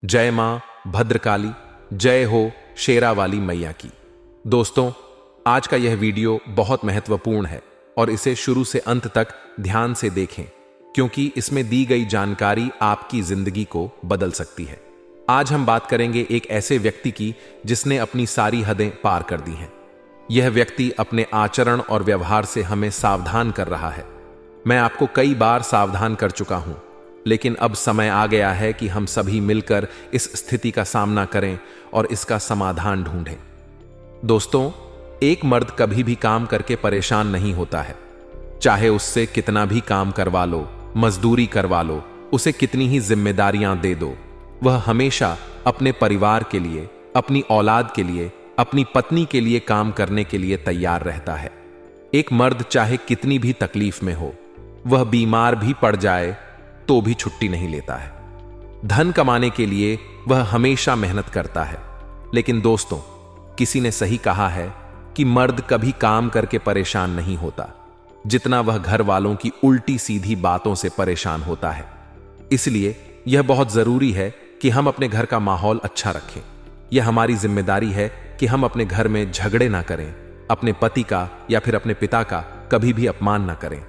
जय मां भद्रकाली, जय हो शेरावाली मैया की। दोस्तों, आज का यह वीडियो बहुत महत्वपूर्ण है और इसे शुरू से अंत तक ध्यान से देखें, क्योंकि इसमें दी गई जानकारी आपकी जिंदगी को बदल सकती है। आज हम बात करेंगे एक ऐसे व्यक्ति की जिसने अपनी सारी हदें पार कर दी हैं। यह व्यक्ति अपने आचरण और व्यवहार से हमें सावधान कर रहा है। मैं आपको कई बार सावधान कर चुका हूं, लेकिन अब समय आ गया है कि हम सभी मिलकर इस स्थिति का सामना करें और इसका समाधान ढूंढें। दोस्तों, एक मर्द कभी भी काम करके परेशान नहीं होता है। चाहे उससे कितना भी काम करवा लो, मजदूरी करवा लो, उसे कितनी ही जिम्मेदारियां दे दो, वह हमेशा अपने परिवार के लिए, अपनी औलाद के लिए, अपनी पत्नी के लिए काम करने के लिए तैयार रहता है। एक मर्द चाहे कितनी भी तकलीफ में हो, वह बीमार भी पड़ जाए तो भी छुट्टी नहीं लेता है। धन कमाने के लिए वह हमेशा मेहनत करता है। लेकिन दोस्तों, किसी ने सही कहा है कि मर्द कभी काम करके परेशान नहीं होता, जितना वह घर वालों की उल्टी सीधी बातों से परेशान होता है। इसलिए यह बहुत जरूरी है कि हम अपने घर का माहौल अच्छा रखें। यह हमारी जिम्मेदारी है कि हम अपने घर में झगड़े ना करें, अपने पति का या फिर अपने पिता का कभी भी अपमान ना करें,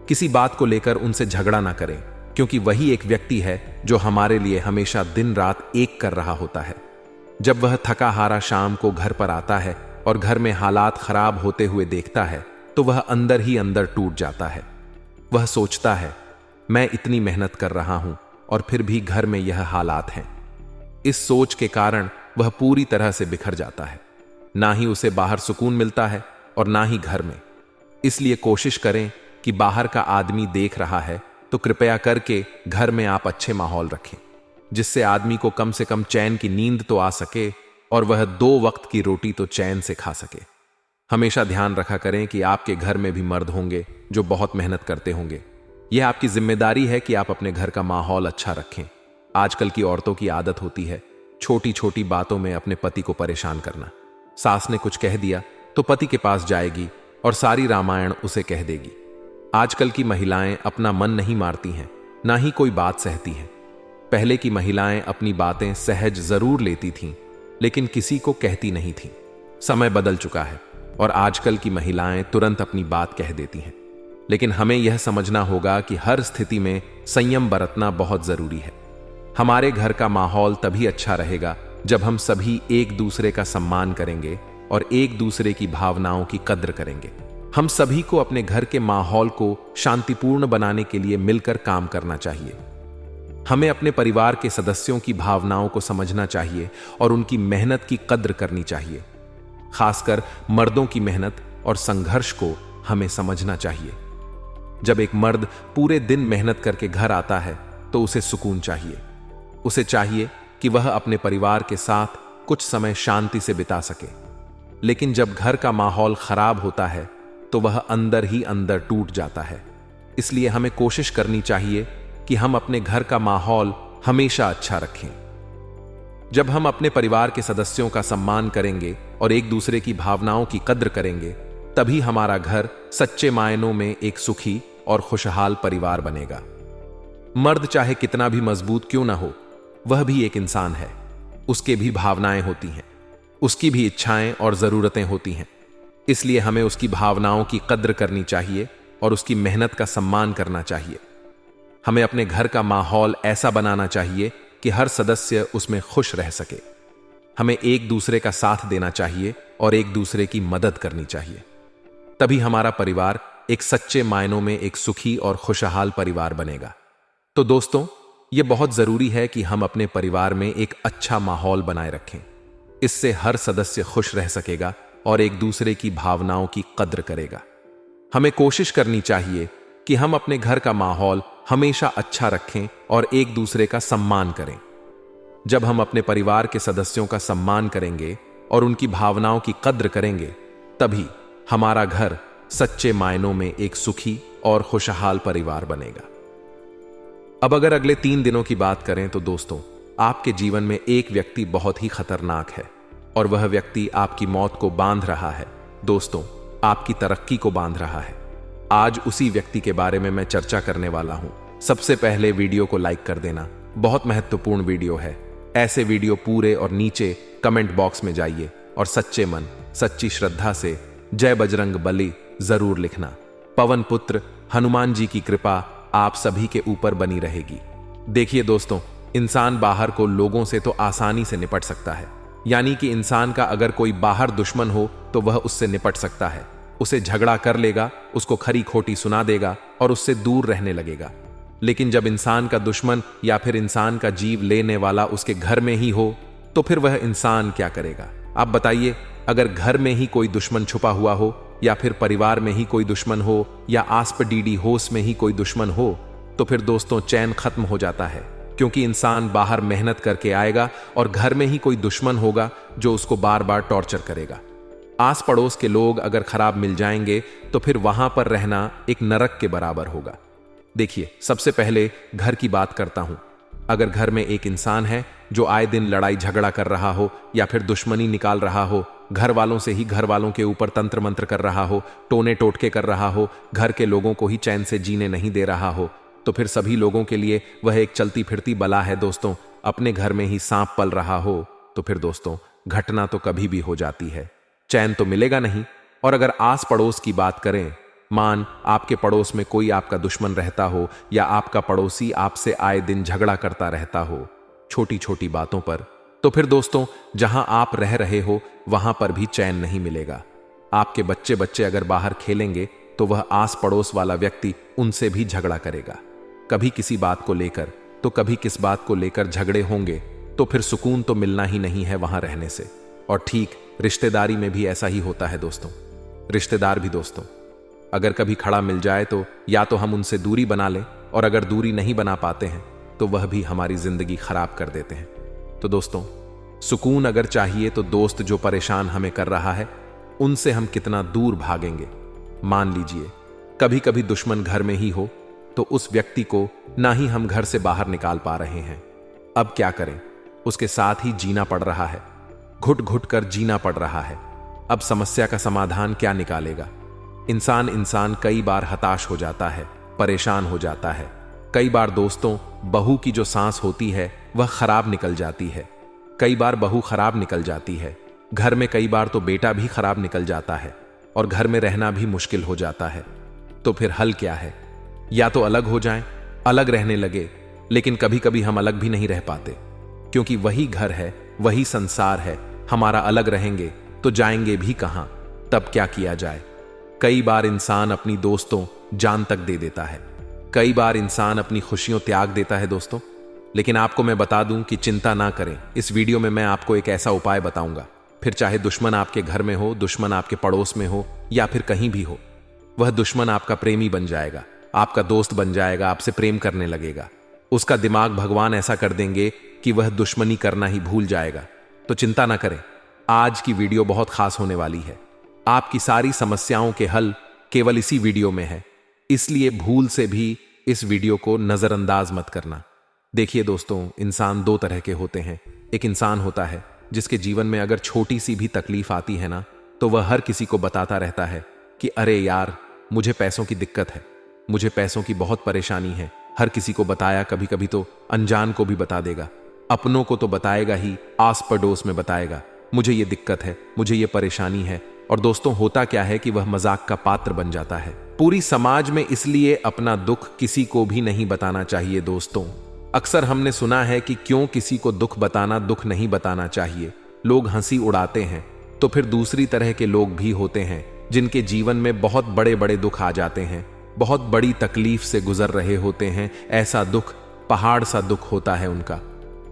किसी बात को लेकर उनसे झगड़ा ना करें, क्योंकि वही एक व्यक्ति है जो हमारे लिए हमेशा दिन रात एक कर रहा होता है। जब वह थका हारा शाम को घर पर आता है और घर में हालात खराब होते हुए देखता है, तो वह अंदर ही अंदर टूट जाता है। वह सोचता है, मैं इतनी मेहनत कर रहा हूं और फिर भी घर में यह हालात हैं। इस सोच के कारण वह पूरी तरह से बिखर जाता है। ना ही उसे बाहर सुकून मिलता है और ना ही घर में। इसलिए कोशिश करें कि बाहर का आदमी देख रहा है तो कृपया करके घर में आप अच्छे माहौल रखें, जिससे आदमी को कम से कम चैन की नींद तो आ सके और वह 2 वक्त की रोटी तो चैन से खा सके। हमेशा ध्यान रखा करें कि आपके घर में भी मर्द होंगे जो बहुत मेहनत करते होंगे। यह आपकी जिम्मेदारी है कि आप अपने घर का माहौल अच्छा रखें। आजकल की औरतों की आदत होती है छोटी छोटी बातों में अपने पति को परेशान करना। सास ने कुछ कह दिया तो पति के पास जाएगी और सारी रामायण उसे कह देगी। आजकल की महिलाएं अपना मन नहीं मारती हैं, ना ही कोई बात सहती हैं। पहले की महिलाएं अपनी बातें सहज जरूर लेती थीं, लेकिन किसी को कहती नहीं थीं। समय बदल चुका है और आजकल की महिलाएं तुरंत अपनी बात कह देती हैं। लेकिन हमें यह समझना होगा कि हर स्थिति में संयम बरतना बहुत जरूरी है। हमारे घर का माहौल तभी अच्छा रहेगा जब हम सभी एक दूसरे का सम्मान करेंगे और एक दूसरे की भावनाओं की कद्र करेंगे। हम सभी को अपने घर के माहौल को शांतिपूर्ण बनाने के लिए मिलकर काम करना चाहिए। हमें अपने परिवार के सदस्यों की भावनाओं को समझना चाहिए और उनकी मेहनत की कद्र करनी चाहिए। खासकर मर्दों की मेहनत और संघर्ष को हमें समझना चाहिए। जब एक मर्द पूरे दिन मेहनत करके घर आता है तो उसे सुकून चाहिए। उसे चाहिए कि वह अपने परिवार के साथ कुछ समय शांति से बिता सके। लेकिन जब घर का माहौल खराब होता है तो वह अंदर ही अंदर टूट जाता है। इसलिए हमें कोशिश करनी चाहिए कि हम अपने घर का माहौल हमेशा अच्छा रखें। जब हम अपने परिवार के सदस्यों का सम्मान करेंगे और एक दूसरे की भावनाओं की कद्र करेंगे, तभी हमारा घर सच्चे मायनों में एक सुखी और खुशहाल परिवार बनेगा। मर्द चाहे कितना भी मजबूत क्यों ना हो, वह भी एक इंसान है। उसके भी भावनाएं होती हैं, उसकी भी इच्छाएं और जरूरतें होती हैं। इसलिए हमें उसकी भावनाओं की कद्र करनी चाहिए और उसकी मेहनत का सम्मान करना चाहिए। हमें अपने घर का माहौल ऐसा बनाना चाहिए कि हर सदस्य उसमें खुश रह सके। हमें एक दूसरे का साथ देना चाहिए और एक दूसरे की मदद करनी चाहिए। तभी हमारा परिवार एक सच्चे मायनों में एक सुखी और खुशहाल परिवार बनेगा। तो दोस्तों, यह बहुत जरूरी है कि हम अपने परिवार में एक अच्छा माहौल बनाए रखें। इससे हर सदस्य खुश रह सकेगा और एक दूसरे की भावनाओं की कद्र करेगा। हमें कोशिश करनी चाहिए कि हम अपने घर का माहौल हमेशा अच्छा रखें और एक दूसरे का सम्मान करें। जब हम अपने परिवार के सदस्यों का सम्मान करेंगे और उनकी भावनाओं की कद्र करेंगे, तभी हमारा घर सच्चे मायनों में एक सुखी और खुशहाल परिवार बनेगा। अब अगर अगले 3 दिनों की बात करें तो दोस्तों, आपके जीवन में एक व्यक्ति बहुत ही खतरनाक है और वह व्यक्ति आपकी मौत को बांध रहा है। दोस्तों, आपकी तरक्की को बांध रहा है। आज उसी व्यक्ति के बारे में मैं चर्चा करने वाला हूं। सबसे पहले वीडियो को लाइक कर देना, बहुत महत्वपूर्ण वीडियो है। ऐसे वीडियो पूरे और नीचे कमेंट बॉक्स में जाइए और सच्चे मन सच्ची श्रद्धा से जय बजरंग बली जरूर लिखना। पवन पुत्र हनुमान जी की कृपा आप सभी के ऊपर बनी रहेगी। देखिए दोस्तों, इंसान बाहर को लोगों से तो आसानी से निपट सकता है, यानी कि इंसान का अगर कोई बाहर दुश्मन हो तो वह उससे निपट सकता है, उसे झगड़ा कर लेगा, उसको खरी खोटी सुना देगा और उससे दूर रहने लगेगा। लेकिन जब इंसान का दुश्मन या फिर इंसान का जीव लेने वाला उसके घर में ही हो तो फिर वह इंसान क्या करेगा? आप बताइए, अगर घर में ही कोई दुश्मन छुपा हुआ हो या फिर परिवार में ही कोई दुश्मन हो या आस पड़ोस होश में ही कोई दुश्मन हो तो फिर दोस्तों चैन खत्म हो जाता है, क्योंकि इंसान बाहर मेहनत करके आएगा और घर में ही कोई दुश्मन होगा जो उसको बार बार टॉर्चर करेगा। आस पड़ोस के लोग अगर खराब मिल जाएंगे तो फिर वहां पर रहना एक नरक के बराबर होगा। देखिए, सबसे पहले घर की बात करता हूं। अगर घर में एक इंसान है जो आए दिन लड़ाई झगड़ा कर रहा हो या फिर दुश्मनी निकाल रहा हो, घर वालों से ही घर वालों के ऊपर तंत्र मंत्र कर रहा हो, टोने टोटके कर रहा हो, घर के लोगों को ही चैन से जीने नहीं दे रहा हो, तो फिर सभी लोगों के लिए वह एक चलती फिरती बला है दोस्तों। अपने घर में ही सांप पल रहा हो तो फिर दोस्तों घटना तो कभी भी हो जाती है, चैन तो मिलेगा नहीं। और अगर आस पड़ोस की बात करें, मान आपके पड़ोस में कोई आपका दुश्मन रहता हो या आपका पड़ोसी आपसे आए दिन झगड़ा करता रहता हो छोटी छोटी बातों पर, तो फिर दोस्तों जहां आप रह रहे हो वहां पर भी चैन नहीं मिलेगा। आपके बच्चे अगर बाहर खेलेंगे तो वह आस पड़ोस वाला व्यक्ति उनसे भी झगड़ा करेगा, कभी किसी बात को लेकर तो कभी किस बात को लेकर झगड़े होंगे, तो फिर सुकून तो मिलना ही नहीं है वहां रहने से। और ठीक रिश्तेदारी में भी ऐसा ही होता है दोस्तों। रिश्तेदार भी दोस्तों अगर कभी खड़ा मिल जाए तो या तो हम उनसे दूरी बना लें, और अगर दूरी नहीं बना पाते हैं तो वह भी हमारी जिंदगी खराब कर देते हैं। तो दोस्तों सुकून अगर चाहिए तो दोस्त जो परेशान हमें कर रहा है उनसे हम कितना दूर भागेंगे। मान लीजिए कभी कभी दुश्मन घर में ही हो तो उस व्यक्ति को ना ही हम घर से बाहर निकाल पा रहे हैं, अब क्या करें? उसके साथ ही जीना पड़ रहा है, घुट घुट कर जीना पड़ रहा है। अब समस्या का समाधान क्या निकालेगा? इंसान कई बार हताश हो जाता है, परेशान हो जाता है। कई बार दोस्तों बहू की जो सांस होती है वह खराब निकल जाती है, कई बार बहू खराब निकल जाती है, घर में कई बार तो बेटा भी खराब निकल जाता है और घर में रहना भी मुश्किल हो जाता है। तो फिर हल क्या है? या तो अलग हो जाएं, अलग रहने लगे, लेकिन कभी कभी हम अलग भी नहीं रह पाते, क्योंकि वही घर है, वही संसार है। हमारा अलग रहेंगे तो जाएंगे भी कहां? तब क्या किया जाए? कई बार इंसान अपनी दोस्तों जान तक दे देता है, कई बार इंसान अपनी खुशियों त्याग देता है दोस्तों। लेकिन आपको मैं बता दूं कि चिंता ना करें, इस वीडियो में मैं आपको एक ऐसा उपाय बताऊंगा, फिर चाहे दुश्मन आपके घर में हो, दुश्मन आपके पड़ोस में हो या फिर कहीं भी हो, वह दुश्मन आपका प्रेमी बन जाएगा, आपका दोस्त बन जाएगा, आपसे प्रेम करने लगेगा। उसका दिमाग भगवान ऐसा कर देंगे कि वह दुश्मनी करना ही भूल जाएगा। तो चिंता ना करें, आज की वीडियो बहुत खास होने वाली है। आपकी सारी समस्याओं के हल केवल इसी वीडियो में है, इसलिए भूल से भी इस वीडियो को नजरअंदाज मत करना। देखिए दोस्तों, इंसान दो तरह के होते हैं। एक इंसान होता है जिसके जीवन में अगर छोटी सी भी तकलीफ आती है ना, तो वह हर किसी को बताता रहता है कि अरे यार मुझे पैसों की दिक्कत है, मुझे पैसों की बहुत परेशानी है। हर किसी को बताया, कभी कभी तो अनजान को भी बता देगा, अपनों को तो बताएगा ही, आस पड़ोस में बताएगा, मुझे ये दिक्कत है, मुझे ये परेशानी है। और दोस्तों होता क्या है कि वह मजाक का पात्र बन जाता है पूरी समाज में। इसलिए अपना दुख किसी को भी नहीं बताना चाहिए दोस्तों। अक्सर हमने सुना है कि क्यों किसी को दुख बताना, दुख नहीं बताना चाहिए, लोग हंसी उड़ाते हैं। तो फिर दूसरी तरह के लोग भी होते हैं जिनके जीवन में बहुत बड़े बड़े दुख आ जाते हैं, बहुत बड़ी तकलीफ से गुजर रहे होते हैं। ऐसा दुख पहाड़ सा दुख होता है उनका,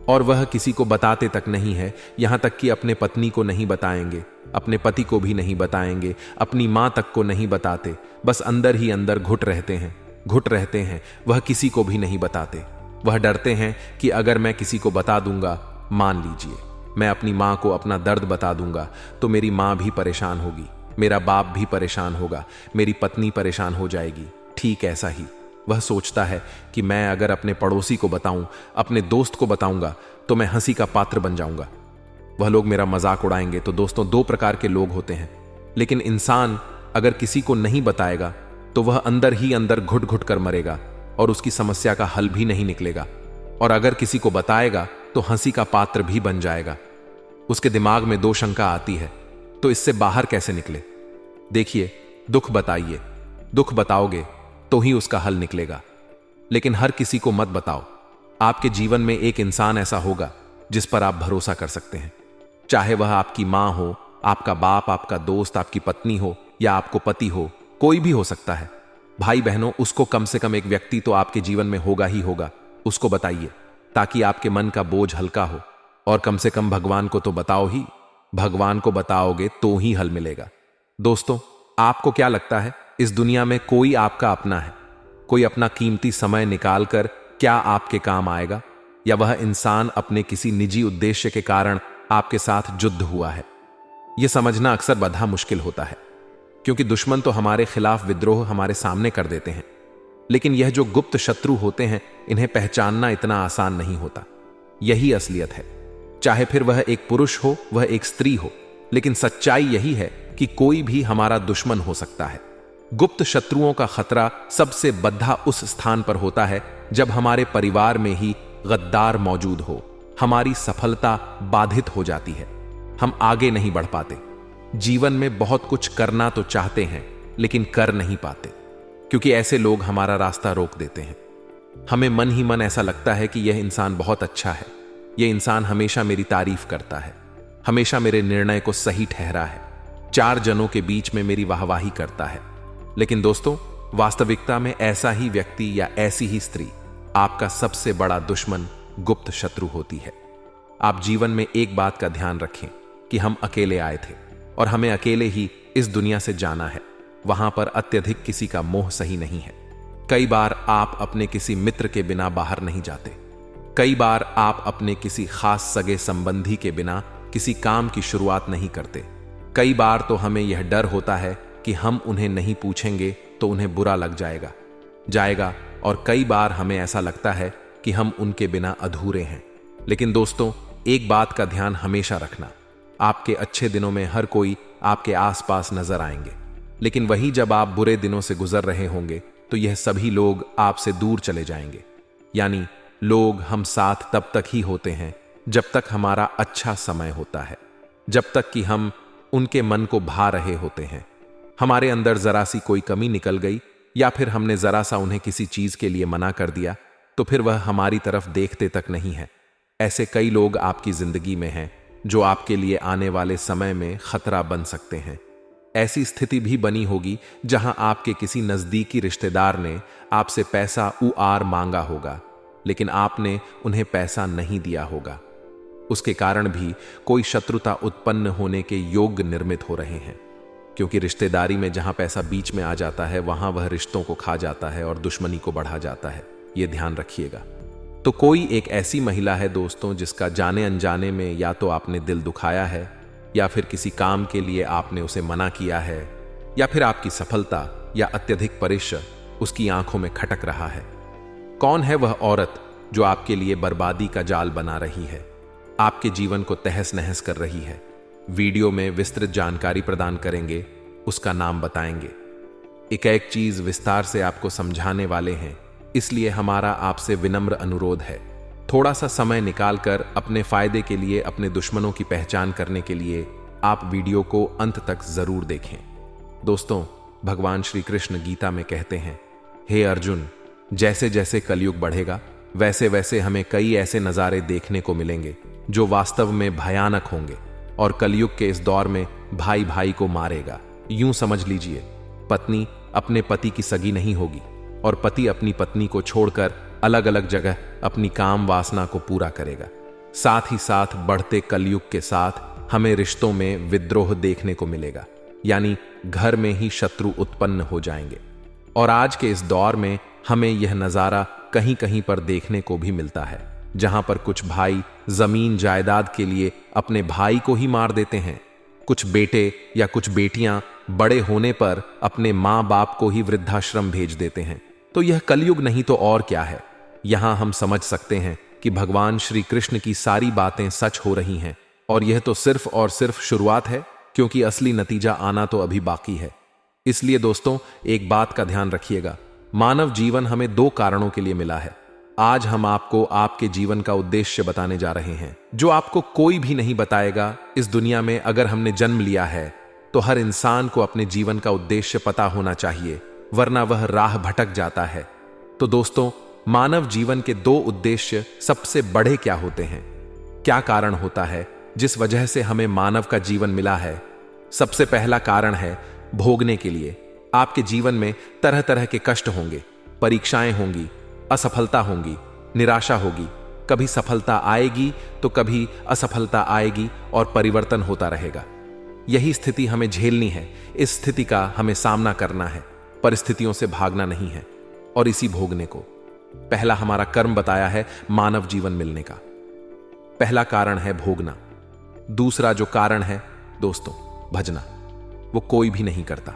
और वह किसी को बताते तक नहीं है। यहां तक कि अपने पत्नी को नहीं बताएंगे, अपने पति को भी नहीं बताएंगे, अपनी मां तक को नहीं बताते, बस अंदर ही अंदर घुट रहते हैं। वह किसी को भी नहीं बताते। वह डरते हैं कि अगर मैं किसी को बता दूंगा, मान लीजिए मैं अपनी मां को अपना दर्द बता दूंगा, तो मेरी मां भी परेशान होगी, मेरा बाप भी परेशान होगा, मेरी पत्नी परेशान हो जाएगी। ठीक ऐसा ही वह सोचता है कि मैं अगर अपने पड़ोसी को बताऊं, अपने दोस्त को बताऊंगा, तो मैं हंसी का पात्र बन जाऊंगा, वह लोग मेरा मजाक उड़ाएंगे। तो दोस्तों दो प्रकार के लोग होते हैं। लेकिन इंसान अगर किसी को नहीं बताएगा तो वह अंदर ही अंदर घुट घुट कर मरेगा और उसकी समस्या का हल भी नहीं निकलेगा। और अगर किसी को बताएगा तो हंसी का पात्र भी बन जाएगा। उसके दिमाग में दो शंका आती है, तो इससे बाहर कैसे निकले? देखिए, दुख बताइए, दुख बताओगे तो ही उसका हल निकलेगा। लेकिन हर किसी को मत बताओ। आपके जीवन में एक इंसान ऐसा होगा जिस पर आप भरोसा कर सकते हैं, चाहे वह आपकी मां हो, आपका बाप, आपका दोस्त, आपकी पत्नी हो या आपको पति हो, कोई भी हो सकता है। भाई बहनों, उसको कम से कम एक व्यक्ति तो आपके जीवन में होगा ही होगा। उसको बताइए ताकि आपके मन का बोझ हल्का हो। और कम से कम भगवान को तो बताओ ही। भगवान को बताओगे तो ही हल मिलेगा। दोस्तों, आपको क्या लगता है, इस दुनिया में कोई आपका अपना है? कोई अपना कीमती समय निकालकर क्या आपके काम आएगा? या वह इंसान अपने किसी निजी उद्देश्य के कारण आपके साथ युद्ध हुआ है? यह समझना अक्सर बड़ा मुश्किल होता है, क्योंकि दुश्मन तो हमारे खिलाफ विद्रोह हमारे सामने कर देते हैं, लेकिन यह जो गुप्त शत्रु होते हैं, इन्हें पहचानना इतना आसान नहीं होता। यही असलियत है। चाहे फिर वह एक पुरुष हो, वह एक स्त्री हो, लेकिन सच्चाई यही है कि कोई भी हमारा दुश्मन हो सकता है। गुप्त शत्रुओं का खतरा सबसे बद्धा उस स्थान पर होता है जब हमारे परिवार में ही गद्दार मौजूद हो। हमारी सफलता बाधित हो जाती है, हम आगे नहीं बढ़ पाते। जीवन में बहुत कुछ करना तो चाहते हैं, लेकिन कर नहीं पाते, क्योंकि ऐसे लोग हमारा रास्ता रोक देते हैं। हमें मन ही मन ऐसा लगता है कि यह इंसान बहुत अच्छा है, यह इंसान हमेशा मेरी तारीफ करता है, हमेशा मेरे निर्णय को सही ठहरा है, चार जनों के बीच में मेरी वाहवाही करता है। लेकिन दोस्तों, वास्तविकता में ऐसा ही व्यक्ति या ऐसी ही स्त्री आपका सबसे बड़ा दुश्मन, गुप्त शत्रु होती है। आप जीवन में एक बात का ध्यान रखें कि हम अकेले आए थे और हमें अकेले ही इस दुनिया से जाना है। वहां पर अत्यधिक किसी का मोह सही नहीं है। कई बार आप अपने किसी मित्र के बिना बाहर नहीं जाते। कई बार आप अपने किसी खास सगे संबंधी के बिना किसी काम की शुरुआत नहीं करते। कई बार तो हमें यह डर होता है कि हम उन्हें नहीं पूछेंगे तो उन्हें बुरा लग जाएगा। और कई बार हमें ऐसा लगता है कि हम उनके बिना अधूरे हैं। लेकिन दोस्तों, एक बात का ध्यान हमेशा रखना, आपके अच्छे दिनों में हर कोई आपके आसपास नजर आएंगे, लेकिन वही जब आप बुरे दिनों से गुजर रहे होंगे तो यह सभी लोग आपसे दूर चले जाएंगे। यानी लोग हम साथ तब तक ही होते हैं जब तक हमारा अच्छा समय होता है, जब तक कि हम उनके मन को भा रहे होते हैं। हमारे अंदर जरा सी कोई कमी निकल गई या फिर हमने जरा सा उन्हें किसी चीज के लिए मना कर दिया तो फिर वह हमारी तरफ देखते तक नहीं है। ऐसे कई लोग आपकी जिंदगी में हैं जो आपके लिए आने वाले समय में खतरा बन सकते हैं। ऐसी स्थिति भी बनी होगी जहां आपके किसी नजदीकी रिश्तेदार ने आपसे पैसा उधार मांगा होगा, लेकिन आपने उन्हें पैसा नहीं दिया होगा। उसके कारण भी कोई शत्रुता उत्पन्न होने के योग निर्मित हो रहे हैं, क्योंकि रिश्तेदारी में जहां पैसा बीच में आ जाता है वहां वह रिश्तों को खा जाता है और दुश्मनी को बढ़ा जाता है। यह ध्यान रखिएगा। तो कोई एक ऐसी महिला है दोस्तों जिसका जाने अनजाने में या तो आपने दिल दुखाया है, या फिर किसी काम के लिए आपने उसे मना किया है, या फिर आपकी सफलता या अत्यधिक परिश्रम उसकी आंखों में खटक रहा है। कौन है वह औरत जो आपके लिए बर्बादी का जाल बना रही है, आपके जीवन को तहस नहस कर रही है? वीडियो में विस्तृत जानकारी प्रदान करेंगे, उसका नाम बताएंगे। एक चीज विस्तार से आपको समझाने वाले हैं, इसलिए हमारा आपसे विनम्र अनुरोध है, थोड़ा सा समय निकालकर अपने फायदे के लिए अपने दुश्मनों की पहचान करने के लिए आप वीडियो को अंत तक जरूर देखें। दोस्तों, भगवान श्री कृष्ण गीता में कहते हैं, हे अर्जुन, जैसे जैसे कलयुग बढ़ेगा वैसे वैसे हमें कई ऐसे नज़ारे देखने को मिलेंगे जो वास्तव में भयानक होंगे, और कलयुग के इस दौर में भाई भाई को मारेगा। यूं समझ लीजिए, पत्नी अपने पति की सगी नहीं होगी और पति अपनी पत्नी को छोड़कर अलग अलग जगह अपनी काम वासना को पूरा करेगा। साथ ही साथ बढ़ते कलयुग के साथ हमें रिश्तों में विद्रोह देखने को मिलेगा, यानी घर में ही शत्रु उत्पन्न हो जाएंगे। और आज के इस दौर में हमें यह नज़ारा कहीं कहीं पर देखने को भी मिलता है, जहां पर कुछ भाई जमीन जायदाद के लिए अपने भाई को ही मार देते हैं। कुछ बेटे या कुछ बेटियां बड़े होने पर अपने माँ बाप को ही वृद्धाश्रम भेज देते हैं। तो यह कलयुग नहीं तो और क्या है। यहां हम समझ सकते हैं कि भगवान श्री कृष्ण की सारी बातें सच हो रही हैं, और यह तो सिर्फ और सिर्फ शुरुआत है, क्योंकि असली नतीजा आना तो अभी बाकी है। इसलिए दोस्तों, एक बात का ध्यान रखिएगा, मानव जीवन हमें दो कारणों के लिए मिला है। आज हम आपको आपके जीवन का उद्देश्य बताने जा रहे हैं, जो आपको कोई भी नहीं बताएगा। इस दुनिया में अगर हमने जन्म लिया है तो हर इंसान को अपने जीवन का उद्देश्य पता होना चाहिए, वरना वह राह भटक जाता है। तो दोस्तों, मानव जीवन के 2 उद्देश्य सबसे बड़े क्या होते हैं? क्या कारण होता है जिस वजह से हमें मानव का जीवन मिला है? सबसे पहला कारण है भोगने के लिए। आपके जीवन में तरह तरह के कष्ट होंगे, परीक्षाएं होंगी, असफलता होंगी, निराशा होगी। कभी सफलता आएगी तो कभी असफलता आएगी और परिवर्तन होता रहेगा। यही स्थिति हमें झेलनी है। इस स्थिति का हमें सामना करना है, परिस्थितियों से भागना नहीं है। और इसी भोगने को पहला हमारा कर्म बताया है मानव जीवन मिलने का। पहला कारण है भोगना। दूसरा जो कारण है दोस्तों, भजना, वो कोई भी नहीं करता।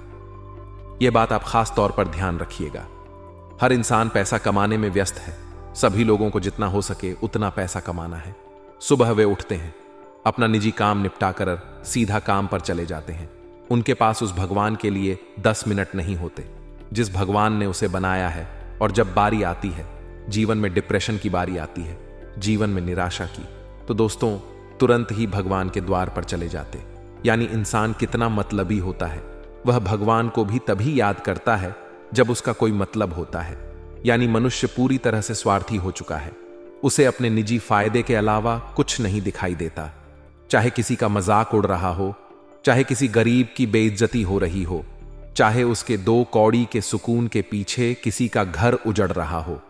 यह बात आप खास तौर पर ध्यान रखिएगा। हर इंसान पैसा कमाने में व्यस्त है। सभी लोगों को जितना हो सके उतना पैसा कमाना है। सुबह वे उठते हैं, अपना निजी काम निपटाकर सीधा काम पर चले जाते हैं। उनके पास उस भगवान के लिए 10 मिनट नहीं होते जिस भगवान ने उसे बनाया है। और जब बारी आती है, जीवन में डिप्रेशन की बारी आती है, जीवन में निराशा की, तो दोस्तों तुरंत ही भगवान के द्वार पर चले जाते। यानी इंसान कितना मतलबी होता है। वह भगवान को भी तभी याद करता है जब उसका कोई मतलब होता है। यानी मनुष्य पूरी तरह से स्वार्थी हो चुका है। उसे अपने निजी फायदे के अलावा कुछ नहीं दिखाई देता। चाहे किसी का मजाक उड़ रहा हो, चाहे किसी गरीब की बेइज्जती हो रही हो, चाहे उसके 2 कौड़ी के सुकून के पीछे किसी का घर उजड़ रहा हो।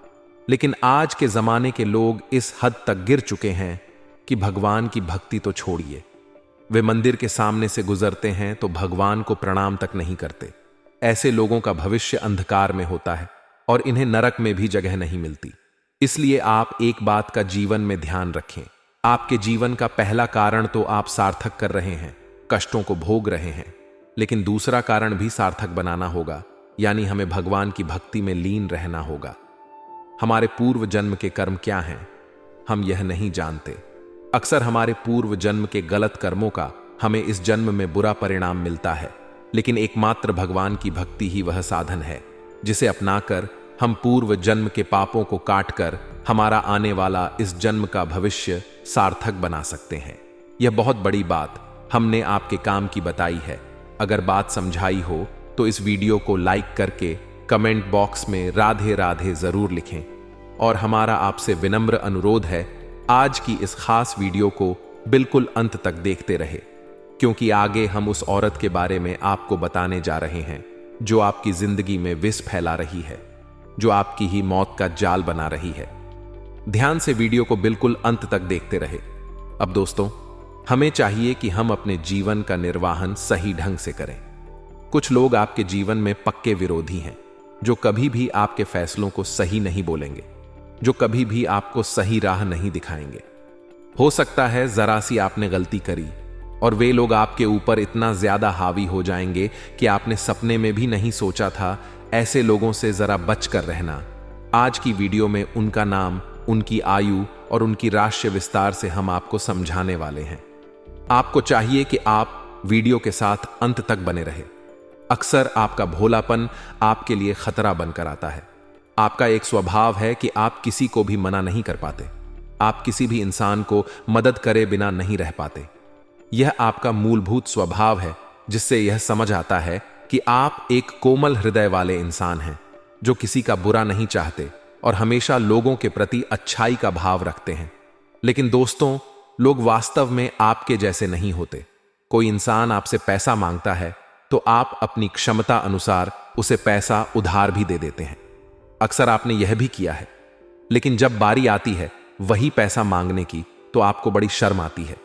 लेकिन आज के जमाने के लोग इस हद तक गिर चुके हैं कि भगवान की भक्ति तो छोड़िए, वे मंदिर के सामने से गुजरते हैं तो भगवान को प्रणाम तक नहीं करते। ऐसे लोगों का भविष्य अंधकार में होता है और इन्हें नरक में भी जगह नहीं मिलती। इसलिए आप एक बात का जीवन में ध्यान रखें। आपके जीवन का पहला कारण तो आप सार्थक कर रहे हैं, कष्टों को भोग रहे हैं, लेकिन दूसरा कारण भी सार्थक बनाना होगा। यानी हमें भगवान की भक्ति में लीन रहना होगा। हमारे पूर्व जन्म के कर्म क्या हैं, हम यह नहीं जानते। अक्सर हमारे पूर्व जन्म के गलत कर्मों का हमें इस जन्म में बुरा परिणाम मिलता है। लेकिन एकमात्र भगवान की भक्ति ही वह साधन है जिसे अपनाकर हम पूर्व जन्म के पापों को काटकर हमारा आने वाला इस जन्म का भविष्य सार्थक बना सकते हैं। यह बहुत बड़ी बात हमने आपके काम की बताई है। अगर बात समझाई हो तो इस वीडियो को लाइक करके कमेंट बॉक्स में राधे राधे जरूर लिखें। और हमारा आपसे विनम्र अनुरोध है, आज की इस खास वीडियो को बिल्कुल अंत तक देखते रहे, क्योंकि आगे हम उस औरत के बारे में आपको बताने जा रहे हैं जो आपकी जिंदगी में विष फैला रही है, जो आपकी ही मौत का जाल बना रही है। ध्यान से वीडियो को बिल्कुल अंत तक देखते रहे। अब दोस्तों, हमें चाहिए कि हम अपने जीवन का निर्वाहन सही ढंग से करें। कुछ लोग आपके जीवन में पक्के विरोधी हैं, जो कभी भी आपके फैसलों को सही नहीं बोलेंगे, जो कभी भी आपको सही राह नहीं दिखाएंगे। हो सकता है जरा सी आपने गलती करी और वे लोग आपके ऊपर इतना ज्यादा हावी हो जाएंगे कि आपने सपने में भी नहीं सोचा था। ऐसे लोगों से जरा बचकर रहना। आज की वीडियो में उनका नाम, उनकी आयु और उनकी राशि विस्तार से हम आपको समझाने वाले हैं। आपको चाहिए कि आप वीडियो के साथ अंत तक बने रहे। अक्सर आपका भोलापन आपके लिए खतरा बनकर आता है। आपका एक स्वभाव है कि आप किसी को भी मना नहीं कर पाते। आप किसी भी इंसान को मदद करे बिना नहीं रह पाते। यह आपका मूलभूत स्वभाव है, जिससे यह समझ आता है कि आप एक कोमल हृदय वाले इंसान हैं, जो किसी का बुरा नहीं चाहते और हमेशा लोगों के प्रति अच्छाई का भाव रखते हैं। लेकिन दोस्तों, लोग वास्तव में आपके जैसे नहीं होते। कोई इंसान आपसे पैसा मांगता है तो आप अपनी क्षमता अनुसार उसे पैसा उधार भी दे देते हैं। अक्सर आपने यह भी किया है। लेकिन जब बारी आती है वही पैसा मांगने की, तो आपको बड़ी शर्म आती है।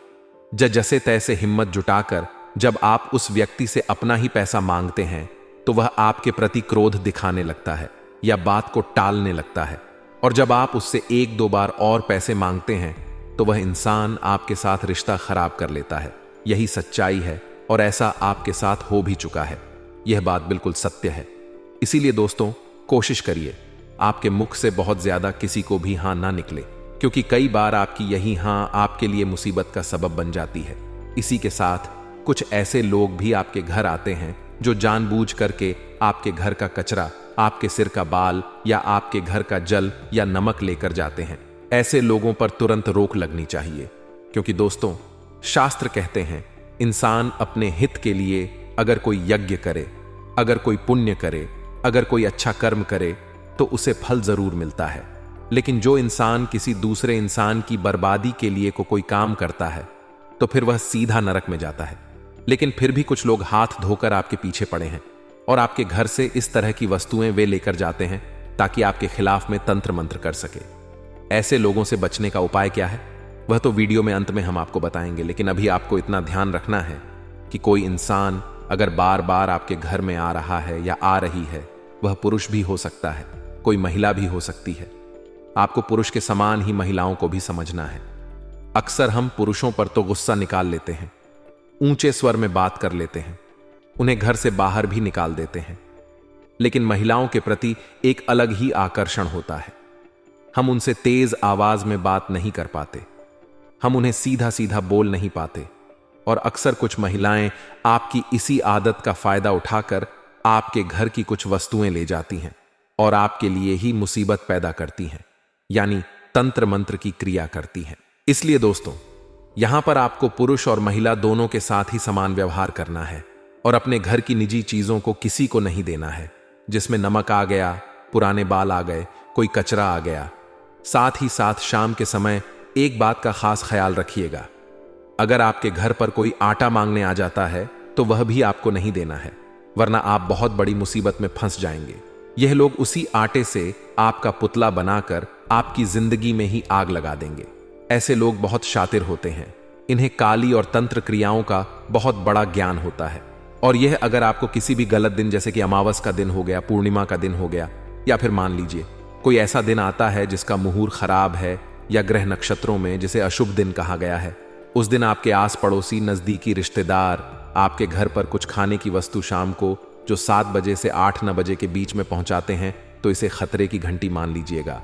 जैसे तैसे हिम्मत जुटाकर जब आप उस व्यक्ति से अपना ही पैसा मांगते हैं, तो वह आपके प्रति क्रोध दिखाने लगता है या बात को टालने लगता है। और जब आप उससे 1-2 बार और पैसे मांगते हैं, तो वह इंसान आपके साथ रिश्ता खराब कर लेता है। यही सच्चाई है और ऐसा आपके साथ हो भी चुका है। यह बात बिल्कुल सत्य है। इसीलिए दोस्तों, कोशिश करिए आपके मुख से बहुत ज्यादा किसी को भी हां ना निकले, क्योंकि कई बार आपकी यही हां आपके लिए मुसीबत का सबब बन जाती है। इसी के साथ कुछ ऐसे लोग भी आपके घर आते हैं जो जानबूझ करके आपके घर का कचरा आपके सिर का बाल या आपके घर का जल या नमक लेकर जाते हैं। ऐसे लोगों पर तुरंत रोक लगनी चाहिए, क्योंकि दोस्तों, शास्त्र कहते हैं इंसान अपने हित के लिए अगर कोई यज्ञ करे, अगर कोई पुण्य करे, अगर कोई अच्छा कर्म करे तो उसे फल जरूर मिलता है। लेकिन जो इंसान किसी दूसरे इंसान की बर्बादी के लिए कोई काम करता है तो फिर वह सीधा नरक में जाता है। लेकिन फिर भी कुछ लोग हाथ धोकर आपके पीछे पड़े हैं और आपके घर से इस तरह की वस्तुएं वे लेकर जाते हैं ताकि आपके खिलाफ में तंत्र मंत्र कर सके। ऐसे लोगों से बचने का उपाय क्या है, वह तो वीडियो में अंत में हम आपको बताएंगे। लेकिन अभी आपको इतना ध्यान रखना है कि कोई इंसान अगर बार बार आपके घर में आ रहा है या आ रही है, वह पुरुष भी हो सकता है, कोई महिला भी हो सकती है। आपको पुरुष के समान ही महिलाओं को भी समझना है। अक्सर हम पुरुषों पर तो गुस्सा निकाल लेते हैं, ऊंचे स्वर में बात कर लेते हैं, उन्हें घर से बाहर भी निकाल देते हैं। लेकिन महिलाओं के प्रति एक अलग ही आकर्षण होता है। हम उनसे तेज आवाज में बात नहीं कर पाते, हम उन्हें सीधा सीधा बोल नहीं पाते, और अक्सर कुछ महिलाएं आपकी इसी आदत का फायदा उठाकर आपके घर की कुछ वस्तुएं ले जाती हैं और आपके लिए ही मुसीबत पैदा करती हैं, यानी तंत्र मंत्र की क्रिया करती हैं। इसलिए दोस्तों, यहां पर आपको पुरुष और महिला दोनों के साथ ही समान व्यवहार करना है और अपने घर की निजी चीजों को किसी को नहीं देना है, जिसमें नमक आ गया, पुराने बाल आ गए, कोई कचरा आ गया। साथ ही साथ शाम के समय एक बात का खास ख्याल रखिएगा, अगर आपके घर पर कोई आटा मांगने आ जाता है तो वह भी आपको नहीं देना है, वरना आप बहुत बड़ी मुसीबत में फंस जाएंगे। यह लोग उसी आटे से आपका पुतला बनाकर आपकी जिंदगी में ही आग लगा देंगे। ऐसे लोग बहुत शातिर होते हैं, इन्हें काली और तंत्र क्रियाओं का बहुत बड़ा ज्ञान होता है। और यह अगर आपको किसी भी गलत दिन, जैसे कि अमावस का दिन हो गया, पूर्णिमा का दिन हो गया, या फिर मान लीजिए कोई ऐसा दिन आता है जिसका मुहूर्त खराब है, या ग्रह नक्षत्रों में जिसे अशुभ दिन कहा गया है, उस दिन आपके आस पड़ोसी, नजदीकी रिश्तेदार आपके घर पर कुछ खाने की वस्तु शाम को जो 7 बजे से 8-9 बजे के बीच में पहुंचाते हैं, तो इसे खतरे की घंटी मान लीजिएगा,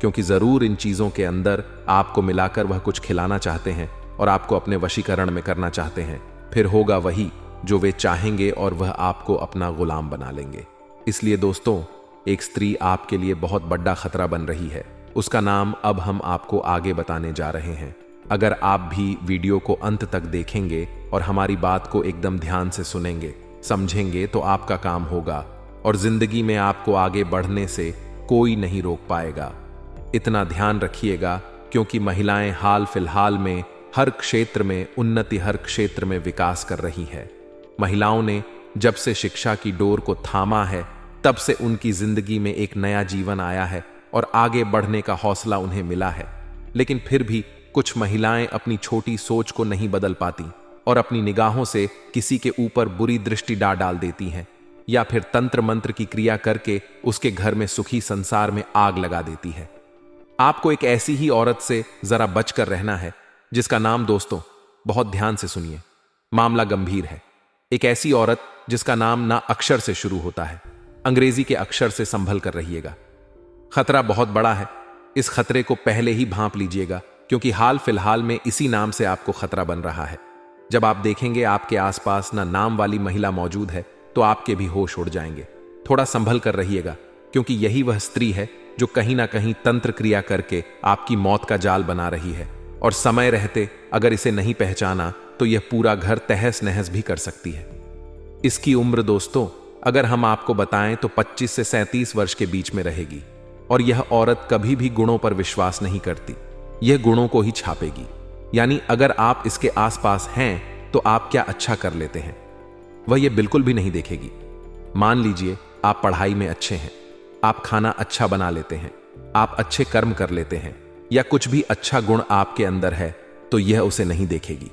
क्योंकि जरूर इन चीजों के अंदर आपको मिलाकर वह कुछ खिलाना चाहते हैं और आपको अपने वशीकरण में करना चाहते हैं। फिर होगा वही जो वे चाहेंगे और वह आपको अपना गुलाम बना लेंगे। इसलिए दोस्तों, एक स्त्री आपके लिए बहुत बड़ा खतरा बन रही है, उसका नाम अब हम आपको आगे बताने जा रहे हैं। अगर आप भी वीडियो को अंत तक देखेंगे और हमारी बात को एकदम ध्यान से सुनेंगे, समझेंगे, तो आपका काम होगा और जिंदगी में आपको आगे बढ़ने से कोई नहीं रोक पाएगा। इतना ध्यान रखिएगा, क्योंकि महिलाएं हाल फिलहाल में हर क्षेत्र में उन्नति, हर क्षेत्र में विकास कर रही है। महिलाओं ने जब से शिक्षा की डोर को थामा है, तब से उनकी जिंदगी में एक नया जीवन आया है और आगे बढ़ने का हौसला उन्हें मिला है। लेकिन फिर भी कुछ महिलाएं अपनी छोटी सोच को नहीं बदल पाती और अपनी निगाहों से किसी के ऊपर बुरी दृष्टि डाल देती हैं, या फिर तंत्र मंत्र की क्रिया करके उसके घर में सुखी संसार में आग लगा देती है। आपको एक ऐसी ही औरत से जरा बचकर रहना है, जिसका नाम, दोस्तों बहुत ध्यान से सुनिए, मामला गंभीर है। एक ऐसी औरत जिसका नाम ना अक्षर से शुरू होता है, अंग्रेजी के अक्षर से संभल कर रहिएगा। खतरा बहुत बड़ा है, इस खतरे को पहले ही भांप लीजिएगा, क्योंकि हाल फिलहाल में इसी नाम से आपको खतरा बन रहा है। जब आप देखेंगे आपके आसपास ना नाम वाली महिला मौजूद है, तो आपके भी होश उड़ जाएंगे। थोड़ा संभल कर रहिएगा, क्योंकि यही वह स्त्री है जो कहीं ना कहीं तंत्र क्रिया करके आपकी मौत का जाल बना रही है, और समय रहते अगर इसे नहीं पहचाना तो यह पूरा घर तहस नहस भी कर सकती है। इसकी उम्र दोस्तों, अगर हम आपको बताएं तो 25 से 37 वर्ष के बीच में रहेगी, और यह औरत कभी भी गुणों पर विश्वास नहीं करती, यह गुणों को ही छापेगी। यानी अगर आप इसके आसपास हैं तो आप क्या अच्छा कर लेते हैं, वह यह बिल्कुल भी नहीं देखेगी। मान लीजिए आप पढ़ाई में अच्छे हैं, आप खाना अच्छा बना लेते हैं, आप अच्छे कर्म कर लेते हैं, या कुछ भी अच्छा गुण आपके अंदर है, तो यह उसे नहीं देखेगी।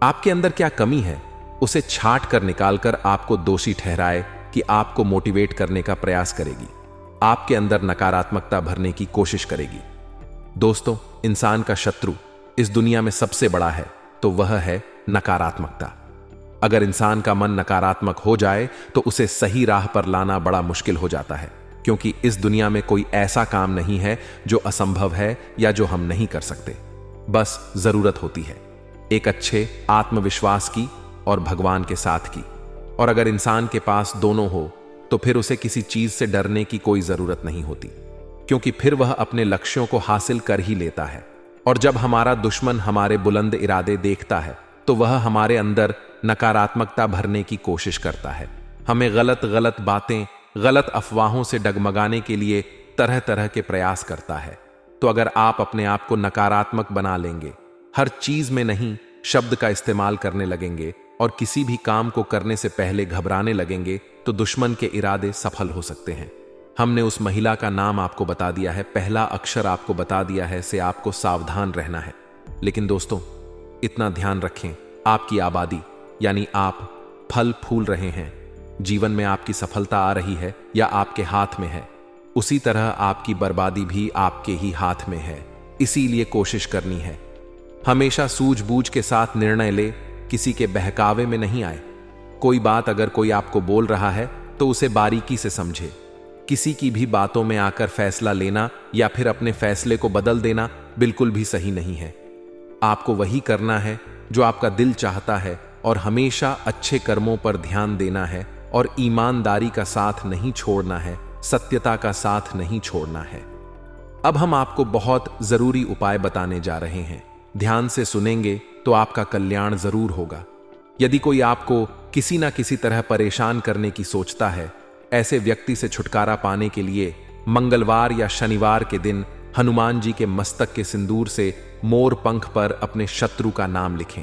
आपके अंदर क्या कमी है, उसे छांट कर निकाल कर आपको दोषी ठहराए कि आपको मोटिवेट करने का प्रयास करेगी, आपके अंदर नकारात्मकता भरने की कोशिश करेगी। दोस्तों, इंसान का शत्रु इस दुनिया में सबसे बड़ा है, तो वह है नकारात्मकता। अगर इंसान का मन नकारात्मक हो जाए तो उसे सही राह पर लाना बड़ा मुश्किल हो जाता है, क्योंकि इस दुनिया में कोई ऐसा काम नहीं है जो असंभव है या जो हम नहीं कर सकते। बस जरूरत होती है एक अच्छे आत्मविश्वास की और भगवान के साथ की। और अगर इंसान के पास दोनों हो तो फिर उसे किसी चीज से डरने की कोई जरूरत नहीं होती, क्योंकि फिर वह अपने लक्ष्यों को हासिल कर ही लेता है। और जब हमारा दुश्मन हमारे बुलंद इरादे देखता है तो वह हमारे अंदर नकारात्मकता भरने की कोशिश करता है, हमें गलत गलत बातें, गलत अफवाहों से डगमगाने के लिए तरह तरह के प्रयास करता है। तो अगर आप अपने आप को नकारात्मक बना लेंगे, हर चीज में नहीं शब्द का इस्तेमाल करने लगेंगे और किसी भी काम को करने से पहले घबराने लगेंगे, तो दुश्मन के इरादे सफल हो सकते हैं। हमने उस महिला का नाम आपको बता दिया है, पहला अक्षर आपको बता दिया है, से आपको सावधान रहना है। लेकिन दोस्तों, इतना ध्यान रखें, आपकी आबादी यानी आप फल फूल रहे हैं, जीवन में आपकी सफलता आ रही है या आपके हाथ में है, उसी तरह आपकी बर्बादी भी आपके ही हाथ में है। इसीलिए कोशिश करनी है हमेशा सूझबूझ के साथ निर्णय ले, किसी के बहकावे में नहीं आए। कोई बात अगर कोई आपको बोल रहा है तो उसे बारीकी से समझे। किसी की भी बातों में आकर फैसला लेना या फिर अपने फैसले को बदल देना बिल्कुल भी सही नहीं है। आपको वही करना है जो आपका दिल चाहता है और हमेशा अच्छे कर्मों पर ध्यान देना है और ईमानदारी का साथ नहीं छोड़ना है, सत्यता का साथ नहीं छोड़ना है। अब हम आपको बहुत जरूरी उपाय बताने जा रहे हैं, ध्यान से सुनेंगे तो आपका कल्याण जरूर होगा। यदि कोई आपको किसी ना किसी तरह परेशान करने की सोचता है, ऐसे व्यक्ति से छुटकारा पाने के लिए मंगलवार या शनिवार के दिन हनुमान जी के मस्तक के सिंदूर से मोर पंख पर अपने शत्रु का नाम लिखें।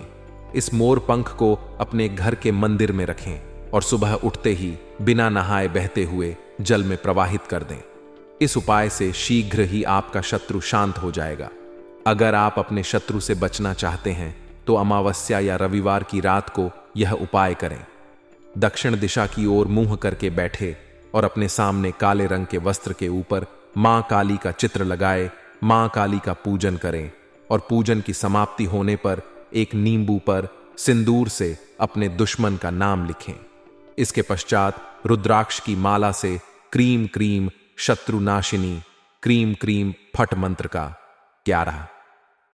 इस मोर पंख को अपने घर के मंदिर में रखें और सुबह उठते ही बिना नहाए बहते हुए जल में प्रवाहित कर दें। इस उपाय से शीघ्र ही आपका शत्रु शांत हो जाएगा। अगर आप अपने शत्रु से बचना चाहते हैं तो अमावस्या या रविवार की रात को यह उपाय करें। दक्षिण दिशा की ओर मुंह करके बैठे और अपने सामने काले रंग के वस्त्र के ऊपर मां काली का चित्र लगाए, मां काली का पूजन करें और पूजन की समाप्ति होने पर एक नींबू पर सिंदूर से अपने दुश्मन का नाम लिखें। इसके पश्चात रुद्राक्ष की माला से क्रीम क्रीम शत्रुनाशिनी क्रीम क्रीम फट मंत्र का 11